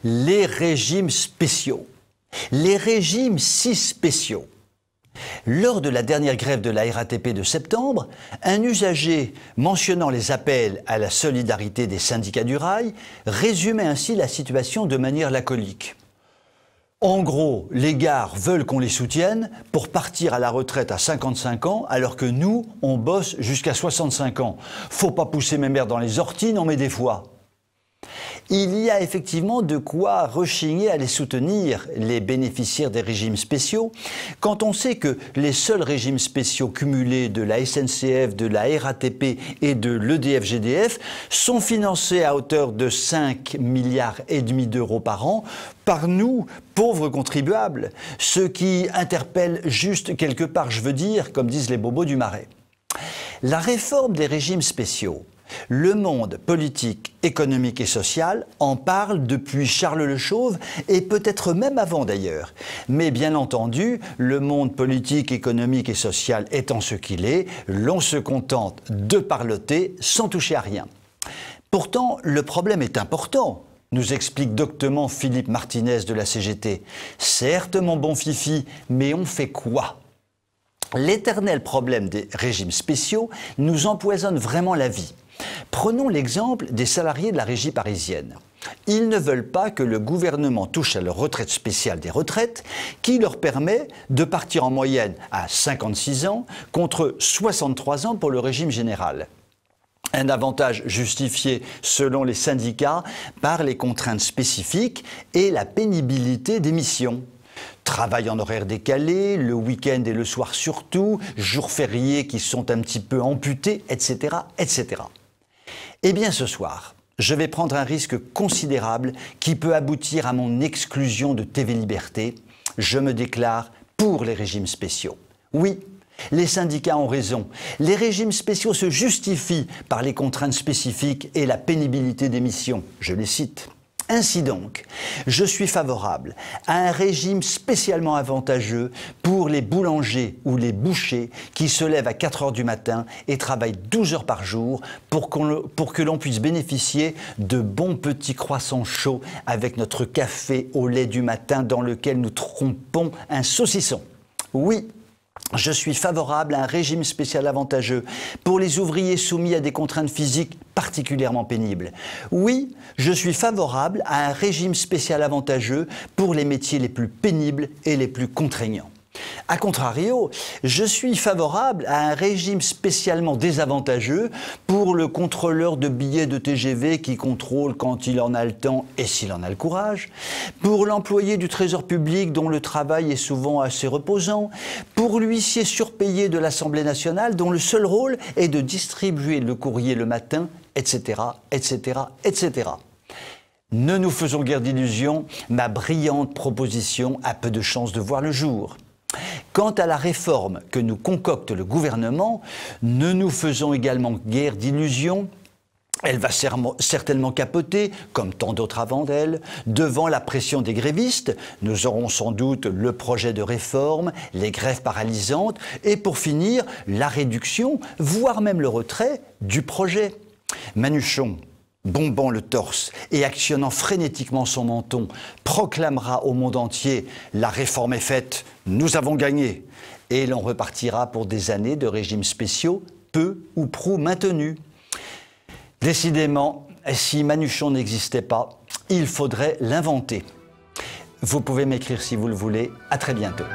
Les régimes spéciaux. Les régimes si spéciaux. Lors de la dernière grève de la RATP de septembre, un usager mentionnant les appels à la solidarité des syndicats du rail résumait ainsi la situation de manière laconique. En gros, les gares veulent qu'on les soutienne pour partir à la retraite à 55 ans alors que nous, on bosse jusqu'à 65 ans. Faut pas pousser mes mères dans les orties, non mais des fois. Il y a effectivement de quoi rechigner à les soutenir, les bénéficiaires des régimes spéciaux, quand on sait que les seuls régimes spéciaux cumulés de la SNCF, de la RATP et de l'EDF-GDF sont financés à hauteur de 5,5 milliards d'euros par an par nous, pauvres contribuables, ce qui interpelle juste quelque part, je veux dire, comme disent les bobos du Marais. La réforme des régimes spéciaux, le monde politique, économique et social en parle depuis Charles Le Chauve et peut-être même avant d'ailleurs. Mais bien entendu, le monde politique, économique et social étant ce qu'il est, l'on se contente de parloter sans toucher à rien. Pourtant, le problème est important, nous explique doctement Philippe Martinez de la CGT. Certes, mon bon Fifi, mais on fait quoi ? L'éternel problème des régimes spéciaux nous empoisonne vraiment la vie. Prenons l'exemple des salariés de la régie parisienne. Ils ne veulent pas que le gouvernement touche à leur retraite spéciale des retraites qui leur permet de partir en moyenne à 56 ans contre 63 ans pour le régime général. Un avantage justifié, selon les syndicats, par les contraintes spécifiques et la pénibilité des missions. Travail en horaire décalé, le week-end et le soir surtout, jours fériés qui sont un petit peu amputés, etc., etc. Eh bien ce soir, je vais prendre un risque considérable qui peut aboutir à mon exclusion de TV Liberté. Je me déclare pour les régimes spéciaux. Oui, les syndicats ont raison. Les régimes spéciaux se justifient par les contraintes spécifiques et la pénibilité des missions. Je les cite. Ainsi donc, je suis favorable à un régime spécialement avantageux pour les boulangers ou les bouchers qui se lèvent à 4 heures du matin et travaillent 12 heures par jour pour que l'on puisse bénéficier de bons petits croissants chauds avec notre café au lait du matin dans lequel nous trempons un saucisson. Oui, je suis favorable à un régime spécial avantageux pour les ouvriers soumis à des contraintes physiques particulièrement pénibles. Oui, je suis favorable à un régime spécial avantageux pour les métiers les plus pénibles et les plus contraignants. A contrario, je suis favorable à un régime spécialement désavantageux pour le contrôleur de billets de TGV qui contrôle quand il en a le temps et s'il en a le courage, pour l'employé du Trésor public dont le travail est souvent assez reposant, pour l'huissier surpayé de l'Assemblée nationale dont le seul rôle est de distribuer le courrier le matin, etc., etc., etc. Ne nous faisons guère d'illusions, ma brillante proposition a peu de chances de voir le jour. Quant à la réforme que nous concocte le gouvernement, ne nous faisons également guère d'illusions. Elle va certainement capoter, comme tant d'autres avant d'elle, devant la pression des grévistes. Nous aurons sans doute le projet de réforme, les grèves paralysantes et pour finir, la réduction, voire même le retrait du projet. Manuchon, bombant le torse et actionnant frénétiquement son menton, proclamera au monde entier « La réforme est faite, nous avons gagné » et l'on repartira pour des années de régimes spéciaux peu ou prou maintenus. Décidément, si Manuchon n'existait pas, il faudrait l'inventer. Vous pouvez m'écrire si vous le voulez. À très bientôt.